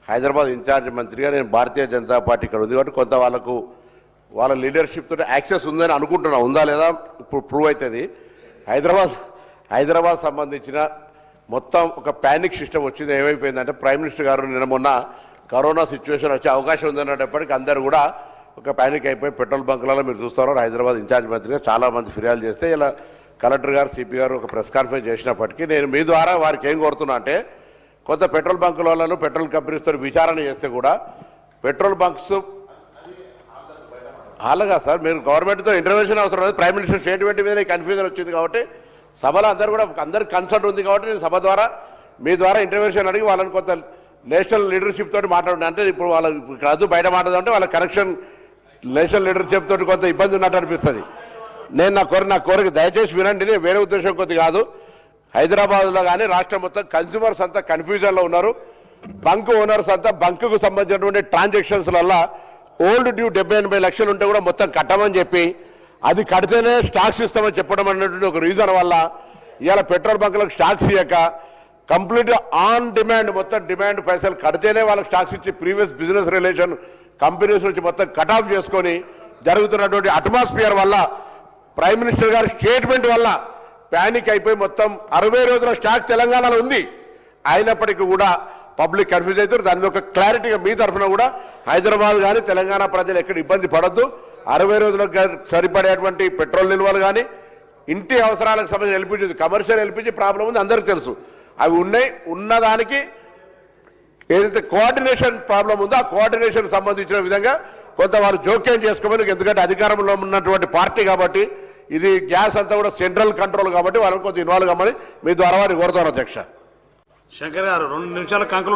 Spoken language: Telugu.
హైదరాబాద్ ఇన్ఛార్జ్ మంత్రిగా నేను భారతీయ జనతా పార్టీ ఇక్కడ ఉంది కాబట్టి కొంత వాళ్ళ లీడర్షిప్ తోటి యాక్సెస్ ఉందని అనుకుంటున్నా. ఉందా లేదా ఇప్పుడు ప్రూవ్ అవుతుంది. హైదరాబాద్ సంబంధించిన మొత్తం ఒక ప్యానిక్ సిస్టమ్ వచ్చింది. ఏమైపోయిందంటే ప్రైమ్ మినిస్టర్ గారు నిన్న మొన్న కరోనా సిచ్యువేషన్ వచ్చే అవకాశం ఉందనేటప్పటికీ అందరూ కూడా ఒక ప్యానిక్ అయిపోయి పెట్రోల్ బంకులలో మీరు చూస్తారు హైదరాబాద్ ఇన్ఛార్జ్ మంత్రిగా చాలామంది ఫిర్యాదు చేస్తే ఇలా కలెక్టర్ గారు సిపి గారు ఒక ప్రెస్ కాన్ఫరెన్స్ చేసినప్పటికీ నేను మీ ద్వారా వారికి ఏం కోరుతున్నా అంటే కొంత పెట్రోల్ బంకులను పెట్రోల్ కంపెనీస్తో విచారణ చేస్తే కూడా పెట్రోల్ బంక్స్ అలాగా సార్ మీరు గవర్నమెంట్తో ఇంటర్వెన్షన్ అవసరం లేదు. ప్రైమ్ మినిస్టర్ స్టేట్మెంట్ మీద కన్ఫ్యూజన్ వచ్చింది కాబట్టి సభలో అందరికి కన్సల్ట్ ఉంది కాబట్టి నేను సభ ద్వారా మీ ద్వారా ఇంటర్వెన్షన్ అడిగి వాళ్ళని కొంత నేషనల్ లీడర్షిప్ తోటి మాట్లాడినా అంటే ఇప్పుడు వాళ్ళకి ఇక్కడ అదు బయట మాట్లాడంటే వాళ్ళ కనెక్షన్ నేషనల్ లీడర్షిప్ తోటి కొంత ఇబ్బంది ఉన్నట్టు అనిపిస్తుంది. నేను నా కోరిక దయచేసి వినండి. నేను వేరే ఉద్దేశం కొద్ది కాదు. హైదరాబాద్లో కానీ రాష్ట్రం మొత్తం కన్స్యూమర్స్ అంతా కన్ఫ్యూజన్లో ఉన్నారు. బంక్ ఓనర్స్ అంతా బంకుకు సంబంధించినటువంటి ట్రాన్సాక్షన్స్లల్లో ఓల్డ్ డ్యూ 70-80 లక్షలు ఉంటే కూడా మొత్తం కట్టమని చెప్పి అది కడితేనే స్టాక్స్ ఇస్తామని చెప్పడం అనేటువంటి ఒక రీజన్ వల్ల ఇవాళ పెట్రోల్ బంకులకు స్టాక్స్ ఇవ్వక కంప్లీట్గా ఆన్ డిమాండ్ మొత్తం డిమాండ్ పైసలు కడితేనే వాళ్ళకి స్టాక్స్ ఇచ్చి ప్రీవియస్ బిజినెస్ రిలేషన్ కంపెనీస్ నుంచి మొత్తం కట్ ఆఫ్ చేసుకొని జరుగుతున్నటువంటి అట్మాస్ఫియర్ వల్ల ప్రైమ్ మినిస్టర్ గారి స్టేట్మెంట్ వల్ల ప్యానిక్ అయిపోయి మొత్తం 60 రోజుల స్టాక్ తెలంగాణలో ఉంది. అయినప్పటికీ కూడా పబ్లిక్ కన్ఫ్యూజ్ అవుతారు. దాని ఒక క్లారిటీగా మీ తరఫున కూడా హైదరాబాద్ కానీ తెలంగాణ ప్రజలు ఎక్కడ ఇబ్బంది పడద్దు. 60 రోజులకు సరిపడేటువంటి పెట్రోల్ నిల్వలు కానీ ఇంటి అవసరాలకు సంబంధించిన ఎల్పిజి కమర్షియల్ ఎల్పిజి ప్రాబ్లం ఉంది అందరికీ తెలుసు. అవి ఉన్నాయి. ఉన్నదానికి ఏదైతే కోఆర్డినేషన్ ప్రాబ్లం ఉందో ఆ కోఆర్డినేషన్ సంబంధించిన విధంగా కొంత వారు జోక్యం చేసుకోమని, ఎందుకంటే అధికారంలో ఉన్నటువంటి పార్టీ కాబట్టి ఇది గ్యాస్ అంతా కూడా సెంట్రల్ కంట్రోల్ కాబట్టి వాళ్ళని కొంచెం ఇన్వాల్వ్ కమ్మని మీ ద్వారా వారిని కోరుతాను అధ్యక్ష. శంకర్ గారు 2 నిమిషాలు కంక్లూడ్